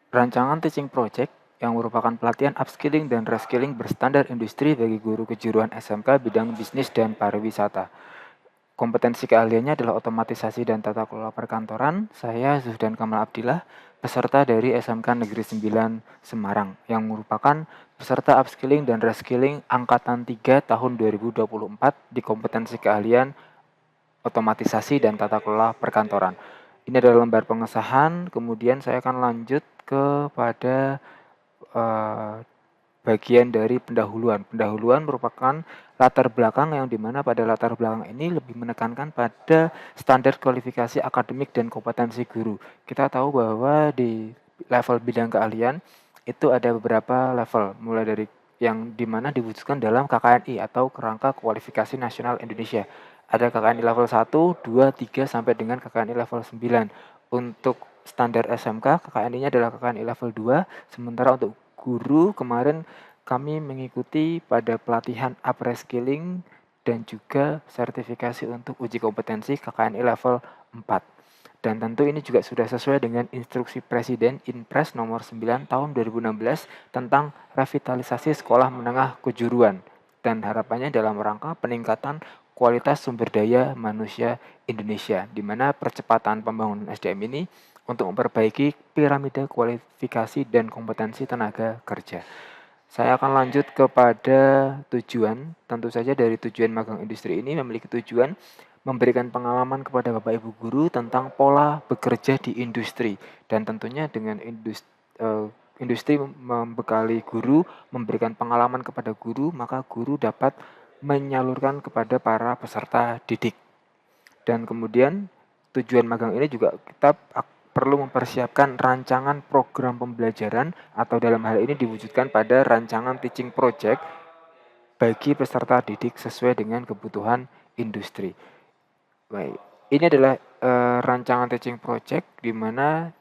Rancangan teaching project yang merupakan pelatihan upskilling dan reskilling berstandar industri bagi guru kejuruan SMK bidang bisnis dan pariwisata. Kompetensi keahliannya adalah otomatisasi dan tata kelola perkantoran. Saya Zuhdan Kamal Abdillah, peserta dari SMK Negeri 9 Semarang, yang merupakan peserta upskilling dan reskilling Angkatan 3 tahun 2024 di kompetensi keahlian otomatisasi dan tata kelola perkantoran. Ini adalah lembar pengesahan, kemudian saya akan lanjut kepada eh, bagian dari pendahuluan. Pendahuluan merupakan latar belakang yang dimana pada latar belakang ini lebih menekankan pada standar kualifikasi akademik dan kompetensi guru. Kita tahu bahwa di level bidang keahlian itu ada beberapa level, mulai dari yang dimana diwujudkan dalam KKNI atau Kerangka Kualifikasi Nasional Indonesia. Ada KKNI level 1, 2, 3 sampai dengan KKNI level 9. Untuk standar SMK, KKNI-nya adalah KKNI level 2, sementara untuk guru kemarin kami mengikuti pada pelatihan upskilling dan juga sertifikasi untuk uji kompetensi KKNI level 4. Dan tentu ini juga sudah sesuai dengan instruksi Presiden Inpres nomor 9 tahun 2016 tentang revitalisasi sekolah menengah kejuruan dan harapannya dalam rangka peningkatan kualitas sumber daya manusia Indonesia, di mana percepatan pembangunan SDM ini untuk memperbaiki piramida kualifikasi dan kompetensi tenaga kerja. Saya akan lanjut kepada tujuan. Tentu saja dari tujuan magang industri ini memiliki tujuan memberikan pengalaman kepada Bapak Ibu guru tentang pola bekerja di industri, dan tentunya dengan industri membekali guru, memberikan pengalaman kepada guru, maka guru dapat menyalurkan kepada para peserta didik. Dan kemudian tujuan magang ini juga kita perlu mempersiapkan rancangan program pembelajaran atau dalam hal ini diwujudkan pada rancangan teaching project bagi peserta didik sesuai dengan kebutuhan industri. Baik, ini adalah rancangan teaching project di mana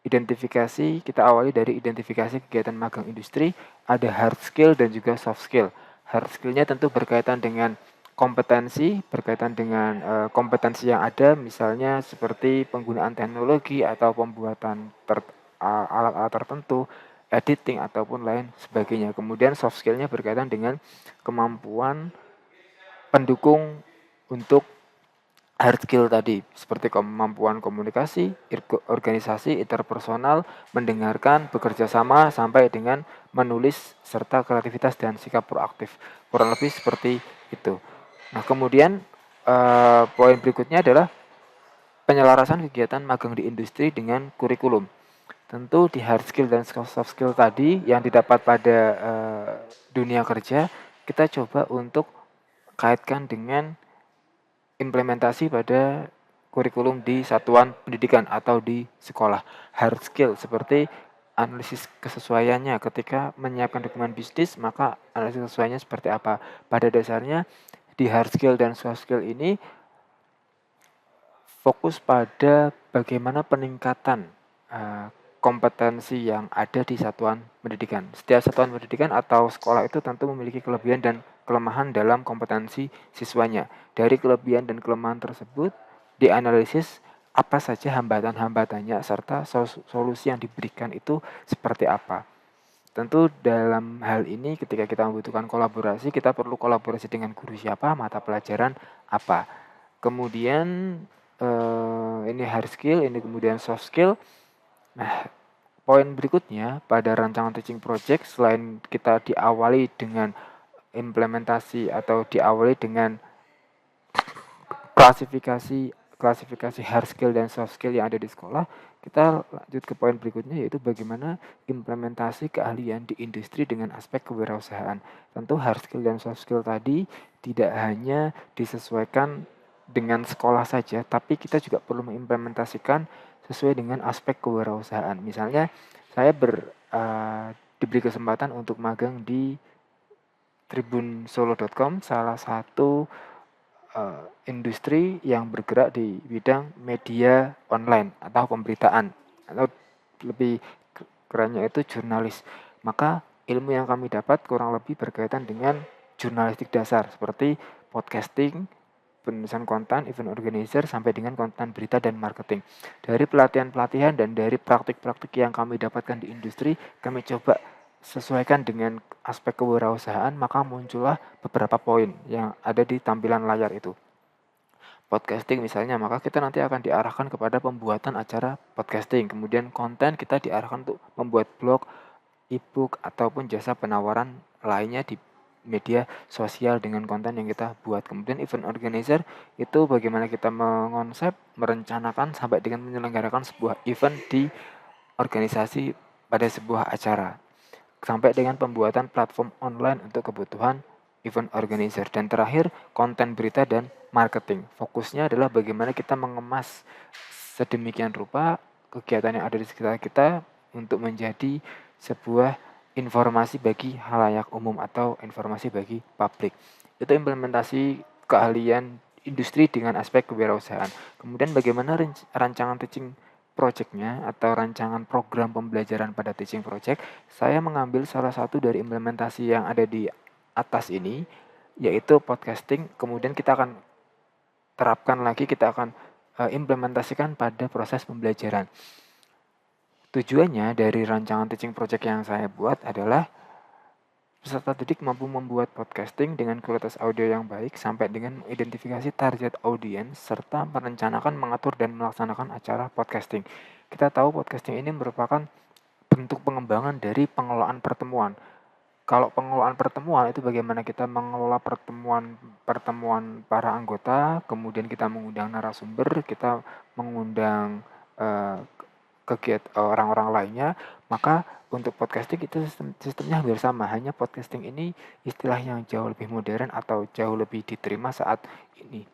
kita awali dari identifikasi kegiatan magang industri, ada hard skill dan juga soft skill. Hard skill-nya tentu berkaitan dengan kompetensi, berkaitan dengan kompetensi yang ada, misalnya seperti penggunaan teknologi atau pembuatan alat-alat tertentu, editing ataupun lain sebagainya. Kemudian soft skill-nya berkaitan dengan kemampuan pendukung untuk hard skill tadi, seperti kemampuan komunikasi, organisasi, interpersonal, mendengarkan, bekerja sama, sampai dengan menulis, serta kreativitas dan sikap proaktif. Kurang lebih seperti itu. Nah, kemudian poin berikutnya adalah penyelarasan kegiatan magang di industri dengan kurikulum. Tentu di hard skill dan soft skill tadi yang didapat pada dunia kerja, kita coba untuk kaitkan dengan implementasi pada kurikulum di satuan pendidikan atau di sekolah. Hard skill seperti analisis kesesuaiannya ketika menyiapkan dokumen bisnis, maka analisis kesesuaiannya seperti apa. Pada dasarnya di hard skill dan soft skill ini fokus pada bagaimana peningkatan kompetensi yang ada di satuan pendidikan. Setiap satuan pendidikan atau sekolah itu tentu memiliki kelebihan dan kelemahan dalam kompetensi siswanya. Dari kelebihan dan kelemahan tersebut dianalisis apa saja hambatan-hambatannya serta solusi yang diberikan itu seperti apa. Tentu dalam hal ini ketika kita membutuhkan kolaborasi, kita perlu kolaborasi dengan guru siapa, mata pelajaran apa. Kemudian ini hard skill, ini kemudian soft skill. Nah, poin berikutnya pada rancangan teaching project, selain kita diawali dengan implementasi atau diawali dengan klasifikasi klasifikasi hard skill dan soft skill yang ada di sekolah, kita lanjut ke poin berikutnya, yaitu bagaimana implementasi keahlian di industri dengan aspek kewirausahaan. Tentu hard skill dan soft skill tadi tidak hanya disesuaikan dengan sekolah saja, tapi kita juga perlu mengimplementasikan sesuai dengan aspek kewirausahaan. Misalnya saya diberi kesempatan untuk magang di tribunsolo.com, salah satu industri yang bergerak di bidang media online atau pemberitaan, atau lebih kerennya itu jurnalis. Maka ilmu yang kami dapat kurang lebih berkaitan dengan jurnalistik dasar seperti podcasting, penulisan konten, event organizer, sampai dengan konten berita dan marketing. Dari pelatihan-pelatihan dan dari praktik-praktik yang kami dapatkan di industri, kami coba sesuaikan dengan aspek kewirausahaan, maka muncullah beberapa poin yang ada di tampilan layar itu. Podcasting misalnya, maka kita nanti akan diarahkan kepada pembuatan acara podcasting. Kemudian konten kita diarahkan untuk membuat blog, e-book, ataupun jasa penawaran lainnya di media sosial dengan konten yang kita buat. Kemudian event organizer itu bagaimana kita mengonsep, merencanakan sampai dengan menyelenggarakan sebuah event di organisasi pada sebuah acara. Sampai dengan pembuatan platform online untuk kebutuhan event organizer. Dan terakhir, konten berita dan marketing. Fokusnya adalah bagaimana kita mengemas sedemikian rupa kegiatan yang ada di sekitar kita untuk menjadi sebuah informasi bagi halayak umum atau informasi bagi publik. Itu implementasi keahlian industri dengan aspek kewirausahaan. Kemudian bagaimana rancangan teaching project-nya atau rancangan program pembelajaran pada teaching project, saya mengambil salah satu dari implementasi yang ada di atas ini, yaitu podcasting. Kemudian kita akan terapkan lagi, kita akan implementasikan pada proses pembelajaran. Tujuannya dari rancangan teaching project yang saya buat adalah peserta didik mampu membuat podcasting dengan kualitas audio yang baik sampai dengan mengidentifikasi target audiens serta merencanakan, mengatur, dan melaksanakan acara podcasting. Kita tahu podcasting ini merupakan bentuk pengembangan dari pengelolaan pertemuan. Kalau pengelolaan pertemuan itu bagaimana kita mengelola pertemuan para anggota, kemudian kita mengundang narasumber, kita mengundang orang-orang lainnya, maka untuk podcasting itu sistemnya hampir sama, hanya podcasting ini istilah yang jauh lebih modern atau jauh lebih diterima saat ini.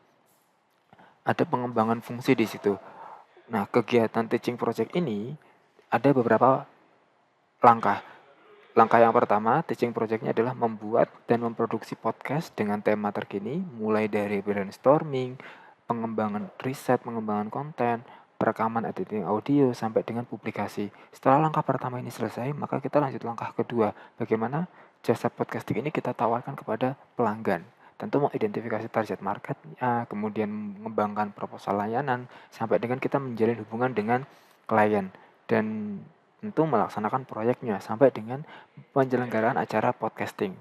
Ada pengembangan fungsi di situ. Nah, kegiatan teaching project ini ada beberapa langkah. Langkah yang pertama, teaching project-nya adalah membuat dan memproduksi podcast dengan tema terkini, mulai dari brainstorming, pengembangan riset, pengembangan konten, perekaman editing audio, sampai dengan publikasi. Setelah langkah pertama ini selesai, maka kita lanjut langkah kedua. Bagaimana jasa podcasting ini kita tawarkan kepada pelanggan. Tentu mengidentifikasi target market, kemudian mengembangkan proposal layanan, sampai dengan kita menjalin hubungan dengan klien. Dan tentu melaksanakan proyeknya sampai dengan penyelenggaraan acara podcasting.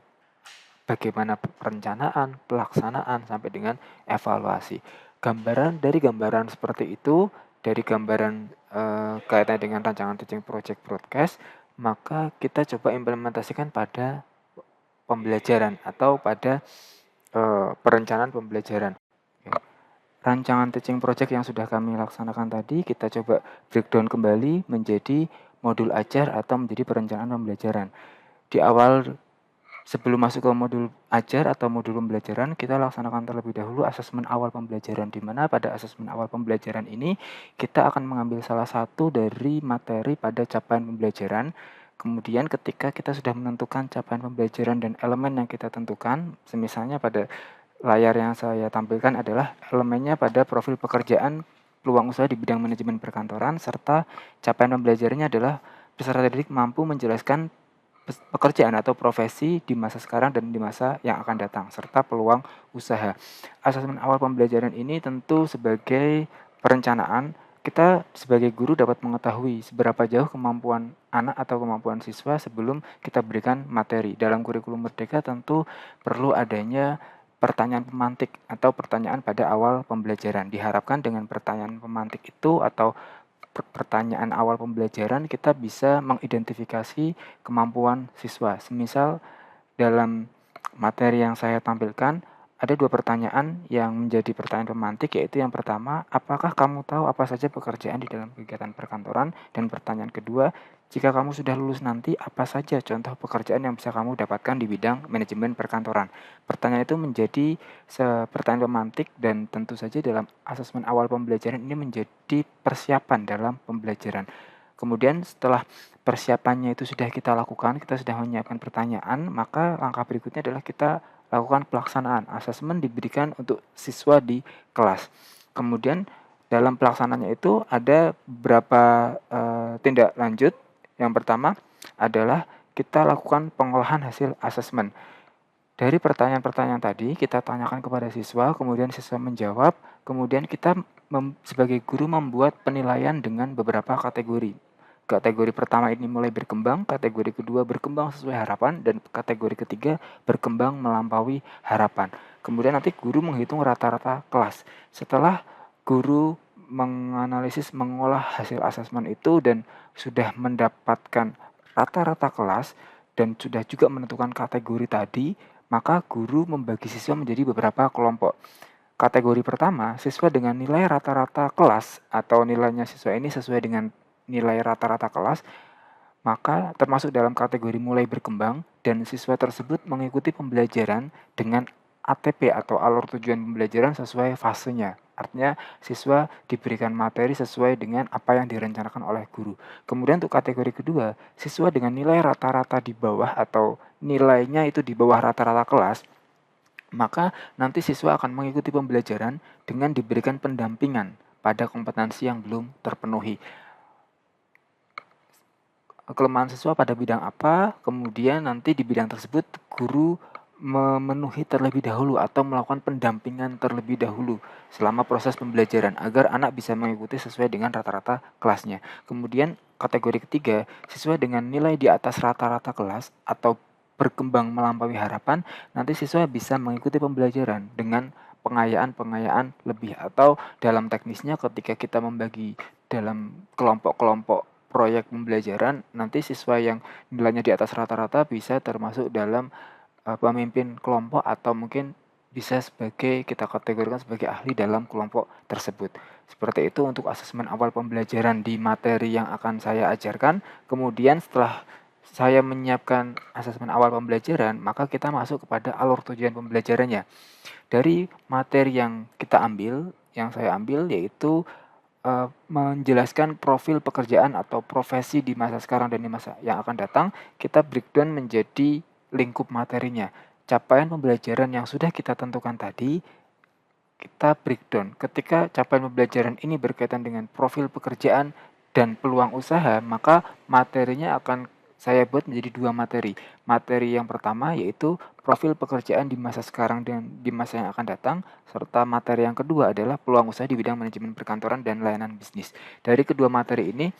Bagaimana perencanaan, pelaksanaan, sampai dengan evaluasi. Dari gambaran seperti itu, dari gambaran kaitannya dengan rancangan teaching project broadcast, maka kita coba implementasikan pada pembelajaran atau pada perencanaan pembelajaran. Rancangan teaching project yang sudah kami laksanakan tadi, kita coba breakdown kembali menjadi modul ajar atau menjadi perencanaan pembelajaran. Di awal, sebelum masuk ke modul ajar atau modul pembelajaran, kita laksanakan terlebih dahulu asesmen awal pembelajaran, di mana pada asesmen awal pembelajaran ini kita akan mengambil salah satu dari materi pada capaian pembelajaran. Kemudian ketika kita sudah menentukan capaian pembelajaran dan elemen yang kita tentukan, misalnya pada layar yang saya tampilkan adalah elemennya pada profil pekerjaan, peluang usaha di bidang manajemen perkantoran, serta capaian pembelajarannya adalah peserta didik mampu menjelaskan pekerjaan atau profesi di masa sekarang dan di masa yang akan datang, serta peluang usaha. Asesmen awal pembelajaran ini tentu sebagai perencanaan, kita sebagai guru dapat mengetahui seberapa jauh kemampuan anak atau kemampuan siswa sebelum kita berikan materi. Dalam kurikulum Merdeka tentu perlu adanya pertanyaan pemantik atau pertanyaan pada awal pembelajaran. Diharapkan dengan pertanyaan pemantik itu atau pertanyaan awal pembelajaran kita bisa mengidentifikasi kemampuan siswa. Semisal dalam materi yang saya tampilkan ada dua pertanyaan yang menjadi pertanyaan pemantik, yaitu yang pertama, apakah kamu tahu apa saja pekerjaan di dalam kegiatan perkantoran? Dan pertanyaan kedua, jika kamu sudah lulus nanti, apa saja contoh pekerjaan yang bisa kamu dapatkan di bidang manajemen perkantoran? Pertanyaan itu menjadi pertanyaan pemantik dan tentu saja dalam asesmen awal pembelajaran ini menjadi persiapan dalam pembelajaran. Kemudian setelah persiapannya itu sudah kita lakukan, kita sudah menyiapkan pertanyaan, maka langkah berikutnya adalah kita lakukan pelaksanaan. Asesmen diberikan untuk siswa di kelas. Kemudian dalam pelaksanaannya itu ada beberapa tindak lanjut. Yang pertama adalah kita lakukan pengolahan hasil asesmen. Dari pertanyaan-pertanyaan tadi, kita tanyakan kepada siswa, kemudian siswa menjawab, kemudian kita sebagai guru membuat penilaian dengan beberapa kategori. Kategori pertama ini mulai berkembang, kategori kedua berkembang sesuai harapan, dan kategori ketiga berkembang melampaui harapan. Kemudian nanti guru menghitung rata-rata kelas. Setelah guru menganalisis, mengolah hasil asesmen itu dan sudah mendapatkan rata-rata kelas dan sudah juga menentukan kategori tadi, maka guru membagi siswa menjadi beberapa kelompok. Kategori pertama, siswa dengan nilai rata-rata kelas atau nilainya siswa ini sesuai dengan nilai rata-rata kelas, maka termasuk dalam kategori mulai berkembang dan siswa tersebut mengikuti pembelajaran dengan ATP atau alur tujuan pembelajaran sesuai fasenya. Artinya siswa diberikan materi sesuai dengan apa yang direncanakan oleh guru. Kemudian untuk kategori kedua, siswa dengan nilai rata-rata di bawah atau nilainya itu di bawah rata-rata kelas, maka nanti siswa akan mengikuti pembelajaran dengan diberikan pendampingan pada kompetensi yang belum terpenuhi. Kelemahan siswa pada bidang apa, kemudian nanti di bidang tersebut guru memenuhi terlebih dahulu atau melakukan pendampingan terlebih dahulu selama proses pembelajaran agar anak bisa mengikuti sesuai dengan rata-rata kelasnya. Kemudian kategori ketiga, siswa dengan nilai di atas rata-rata kelas atau berkembang melampaui harapan, nanti siswa bisa mengikuti pembelajaran dengan pengayaan-pengayaan lebih atau dalam teknisnya ketika kita membagi dalam kelompok-kelompok proyek pembelajaran, nanti siswa yang nilainya di atas rata-rata bisa termasuk dalam pemimpin kelompok atau mungkin bisa kita kategorikan sebagai ahli dalam kelompok tersebut. Seperti itu untuk asesmen awal pembelajaran di materi yang akan saya ajarkan. Kemudian setelah saya menyiapkan asesmen awal pembelajaran, maka kita masuk kepada alur tujuan pembelajarannya. Dari materi yang saya ambil yaitu menjelaskan profil pekerjaan atau profesi di masa sekarang dan di masa yang akan datang, kita breakdown menjadi lingkup materinya. Capaian pembelajaran yang sudah kita tentukan tadi, kita breakdown. Ketika capaian pembelajaran ini berkaitan dengan profil pekerjaan dan peluang usaha, maka materinya akan saya buat menjadi dua materi. Materi yang pertama yaitu profil pekerjaan di masa sekarang dan di masa yang akan datang, serta materi yang kedua adalah peluang usaha di bidang manajemen perkantoran dan layanan bisnis. Dari kedua materi ini,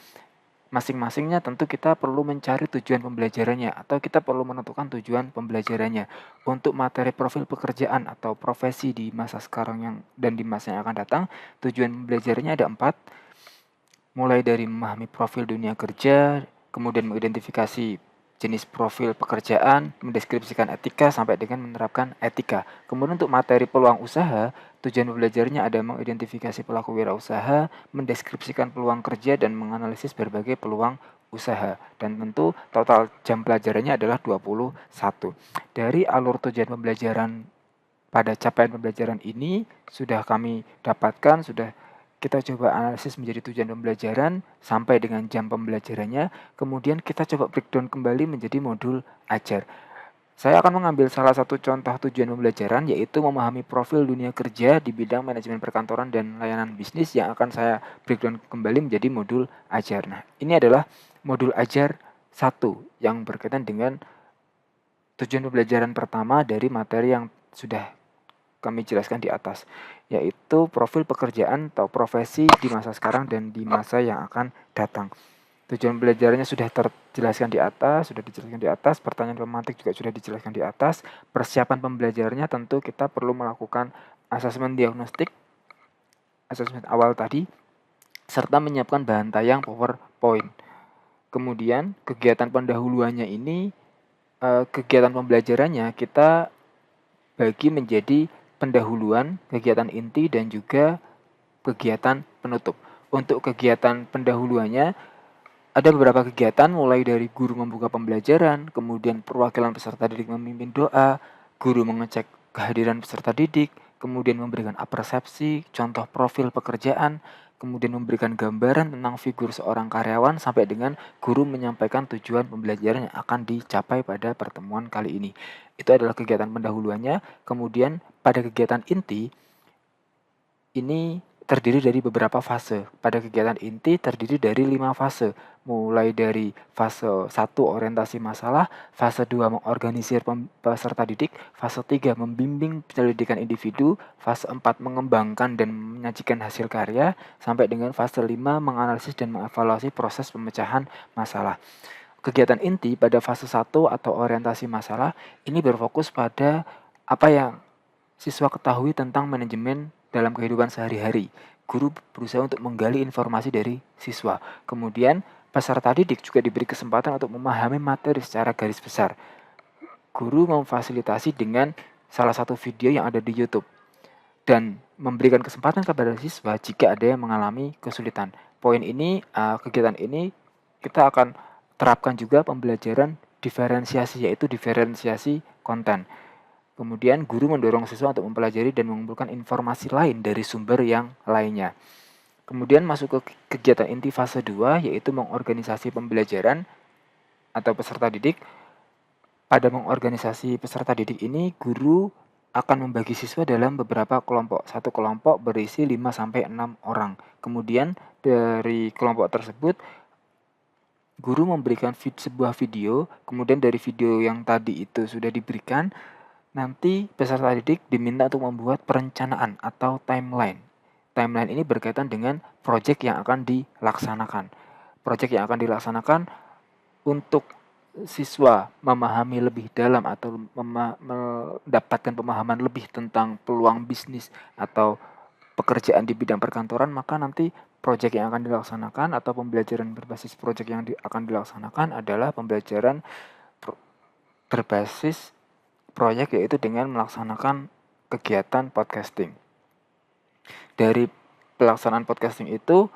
masing-masingnya tentu kita perlu mencari tujuan pembelajarannya atau kita perlu menentukan tujuan pembelajarannya. Untuk materi profil pekerjaan atau profesi di masa sekarang dan di masa yang akan datang, tujuan pembelajarannya ada 4, mulai dari memahami profil dunia kerja, kemudian mengidentifikasi jenis profil pekerjaan, mendeskripsikan etika sampai dengan menerapkan etika. Kemudian untuk materi peluang usaha, tujuan pembelajarannya ada mengidentifikasi pelaku wirausaha, mendeskripsikan peluang kerja dan menganalisis berbagai peluang usaha. Dan tentu total jam pelajarannya adalah 21. Dari alur tujuan pembelajaran pada capaian pembelajaran ini sudah kami dapatkan, sudah kita coba analisis menjadi tujuan pembelajaran sampai dengan jam pembelajarannya, kemudian kita coba breakdown kembali menjadi modul ajar. Saya akan mengambil salah satu contoh tujuan pembelajaran yaitu memahami profil dunia kerja di bidang manajemen perkantoran dan layanan bisnis yang akan saya breakdown kembali menjadi modul ajar. Nah, ini adalah modul ajar 1 yang berkaitan dengan tujuan pembelajaran pertama dari materi yang sudah kami jelaskan di atas, yaitu profil pekerjaan atau profesi di masa sekarang dan di masa yang akan datang. Tujuan belajarnya sudah dijelaskan di atas, pertanyaan pemantik juga sudah dijelaskan di atas. Persiapan pembelajarannya tentu kita perlu melakukan asesmen diagnostik, asesmen awal tadi, serta menyiapkan bahan tayang PowerPoint. Kemudian kegiatan pendahuluannya ini, kegiatan pembelajarannya kita bagi menjadi pendahuluan, kegiatan inti, dan juga kegiatan penutup. Untuk kegiatan pendahuluannya, ada beberapa kegiatan mulai dari guru membuka pembelajaran, kemudian perwakilan peserta didik memimpin doa, guru mengecek kehadiran peserta didik, kemudian memberikan persepsi, contoh profil pekerjaan, kemudian memberikan gambaran tentang figur seorang karyawan sampai dengan guru menyampaikan tujuan pembelajaran yang akan dicapai pada pertemuan kali ini. Itu adalah kegiatan pendahuluannya. Kemudian pada kegiatan inti, ini terdiri dari beberapa fase. Pada kegiatan inti terdiri dari 5 fase, mulai dari fase 1 orientasi masalah, fase 2 mengorganisir peserta didik, fase 3 membimbing penyelidikan individu, fase 4 mengembangkan dan menyajikan hasil karya, sampai dengan fase 5 menganalisis dan mengevaluasi proses pemecahan masalah. Kegiatan inti pada fase 1 atau orientasi masalah ini berfokus pada apa yang siswa ketahui tentang manajemen dalam kehidupan sehari-hari. Guru berusaha untuk menggali informasi dari siswa. Kemudian, peserta didik juga diberi kesempatan untuk memahami materi secara garis besar. Guru memfasilitasi dengan salah satu video yang ada di YouTube dan memberikan kesempatan kepada siswa jika ada yang mengalami kesulitan. Kegiatan ini kita akan terapkan juga pembelajaran diferensiasi, yaitu diferensiasi konten. Kemudian guru mendorong siswa untuk mempelajari dan mengumpulkan informasi lain dari sumber yang lainnya. Kemudian masuk ke kegiatan inti fase 2, yaitu mengorganisasi pembelajaran atau peserta didik. Pada mengorganisasi peserta didik ini, guru akan membagi siswa dalam beberapa kelompok. Satu kelompok berisi 5-6 orang. Kemudian dari kelompok tersebut, guru memberikan sebuah video. Kemudian dari video yang tadi itu sudah diberikan, nanti peserta didik diminta untuk membuat perencanaan atau timeline. Timeline ini berkaitan dengan proyek yang akan dilaksanakan. Proyek yang akan dilaksanakan untuk siswa memahami lebih dalam atau mendapatkan pemahaman lebih tentang peluang bisnis atau pekerjaan di bidang perkantoran, maka nanti proyek yang akan dilaksanakan atau pembelajaran berbasis proyek yang akan dilaksanakan adalah pembelajaran berbasis proyek, yaitu dengan melaksanakan kegiatan podcasting. Dari pelaksanaan podcasting itu,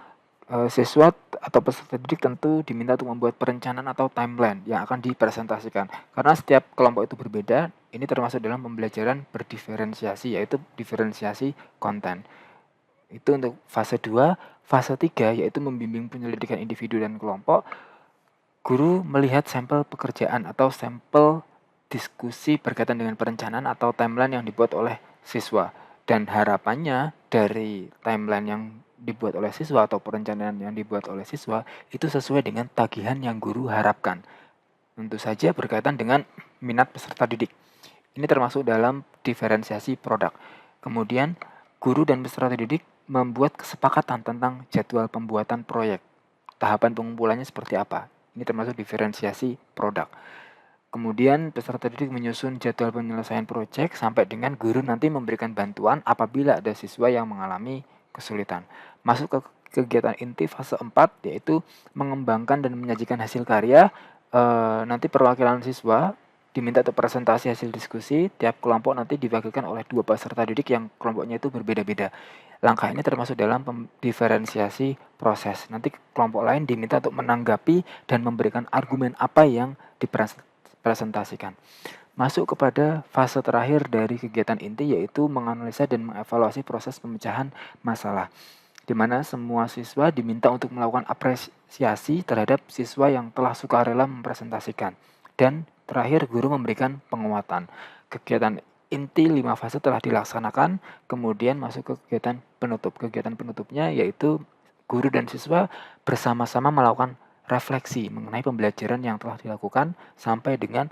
siswa atau peserta didik tentu diminta untuk membuat perencanaan atau timeline yang akan dipresentasikan. Karena setiap kelompok itu berbeda, ini termasuk dalam pembelajaran berdiferensiasi, yaitu diferensiasi konten. Itu untuk fase 2. Fase 3 yaitu membimbing penyelidikan individu dan kelompok. Guru melihat sampel pekerjaan atau sampel diskusi berkaitan dengan perencanaan atau timeline yang dibuat oleh siswa. Dan harapannya dari timeline yang dibuat oleh siswa atau perencanaan yang dibuat oleh siswa itu sesuai dengan tagihan yang guru harapkan. Tentu saja berkaitan dengan minat peserta didik. Ini termasuk dalam diferensiasi produk. Kemudian, guru dan peserta didik membuat kesepakatan tentang jadwal pembuatan proyek. Tahapan pengumpulannya seperti apa? Ini termasuk diferensiasi produk. Kemudian peserta didik menyusun jadwal penyelesaian proyek sampai dengan guru nanti memberikan bantuan apabila ada siswa yang mengalami kesulitan. Masuk ke kegiatan inti fase 4, yaitu mengembangkan dan menyajikan hasil karya. Nanti perwakilan siswa diminta untuk presentasi hasil diskusi. Tiap kelompok nanti diwakilkan oleh 2 peserta didik yang kelompoknya itu berbeda-beda. Langkah ini termasuk dalam diferensiasi proses. Nanti kelompok lain diminta untuk menanggapi dan memberikan argumen apa yang dipresentasikan. Masuk kepada fase terakhir dari kegiatan inti, yaitu menganalisa dan mengevaluasi proses pemecahan masalah, di mana semua siswa diminta untuk melakukan apresiasi terhadap siswa yang telah sukarela mempresentasikan. Dan terakhir, guru memberikan penguatan. Kegiatan inti 5 fase telah dilaksanakan, kemudian masuk ke kegiatan penutup. Kegiatan penutupnya yaitu guru dan siswa bersama-sama melakukan refleksi mengenai pembelajaran yang telah dilakukan sampai dengan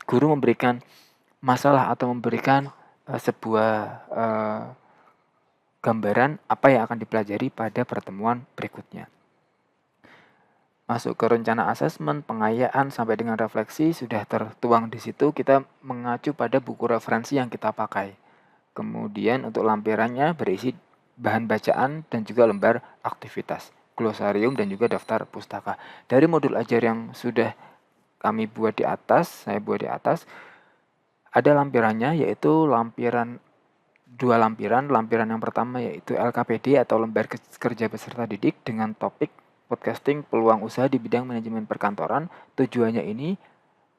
guru memberikan masalah atau memberikan sebuah gambaran apa yang akan dipelajari pada pertemuan berikutnya. Masuk ke rencana asesmen, pengayaan sampai dengan refleksi sudah tertuang di situ. Kita mengacu pada buku referensi yang kita pakai. Kemudian untuk lampirannya berisi bahan bacaan dan juga lembar aktivitas, glosarium dan juga daftar pustaka. Dari modul ajar yang sudah saya buat di atas, ada lampirannya, yaitu dua lampiran. Lampiran yang pertama yaitu LKPD atau lembar kerja peserta didik dengan topik podcasting peluang usaha di bidang manajemen perkantoran. Tujuannya ini,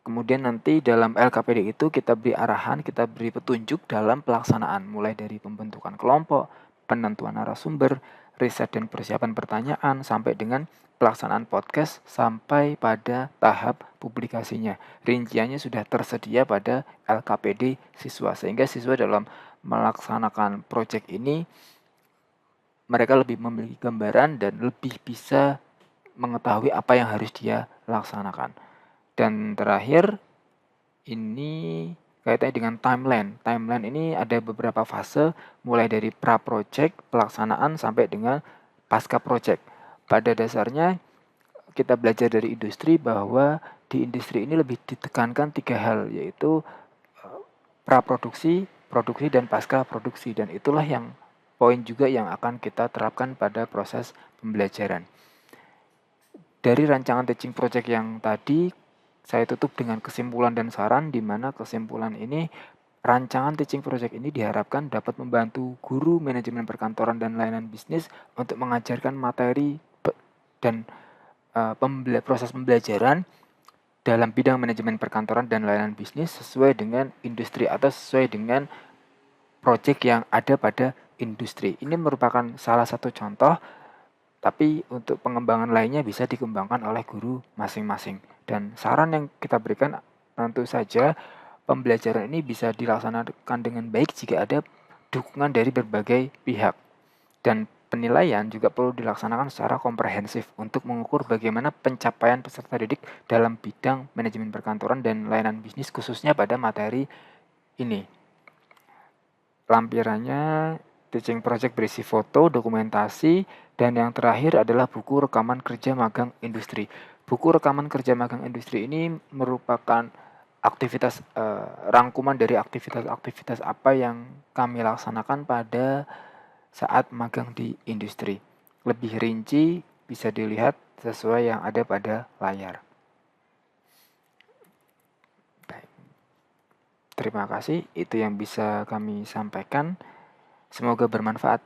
kemudian nanti dalam LKPD itu kita beri arahan, kita beri petunjuk dalam pelaksanaan, mulai dari pembentukan kelompok, penentuan narasumber, riset dan persiapan pertanyaan, sampai dengan pelaksanaan podcast sampai pada tahap publikasinya. Rinciannya sudah tersedia pada LKPD siswa, sehingga siswa dalam melaksanakan proyek ini mereka lebih memiliki gambaran dan lebih bisa mengetahui apa yang harus dia laksanakan. Dan terakhir, ini kaitannya dengan timeline. Timeline ini ada beberapa fase, mulai dari pra-project, pelaksanaan, sampai dengan pasca project. Pada dasarnya, kita belajar dari industri bahwa di industri ini lebih ditekankan 3 hal, yaitu pra-produksi, produksi, dan pasca produksi. Dan itulah yang poin juga yang akan kita terapkan pada proses pembelajaran. Dari rancangan teaching project yang tadi, saya tutup dengan kesimpulan dan saran, di mana kesimpulan ini, rancangan teaching project ini diharapkan dapat membantu guru manajemen perkantoran dan layanan bisnis untuk mengajarkan materi dan proses pembelajaran dalam bidang manajemen perkantoran dan layanan bisnis sesuai dengan industri atau sesuai dengan project yang ada pada industri. Ini merupakan salah satu contoh, tapi untuk pengembangan lainnya bisa dikembangkan oleh guru masing-masing. Dan saran yang kita berikan, tentu saja pembelajaran ini bisa dilaksanakan dengan baik jika ada dukungan dari berbagai pihak. Dan penilaian juga perlu dilaksanakan secara komprehensif untuk mengukur bagaimana pencapaian peserta didik dalam bidang manajemen perkantoran dan layanan bisnis, khususnya pada materi ini. Lampirannya, teaching project berisi foto, dokumentasi, dan yang terakhir adalah buku rekaman kerja magang industri. Buku rekaman kerja magang industri ini merupakan aktivitas rangkuman dari aktivitas-aktivitas apa yang kami laksanakan pada saat magang di industri. Lebih rinci bisa dilihat sesuai yang ada pada layar. Terima kasih, itu yang bisa kami sampaikan. Semoga bermanfaat.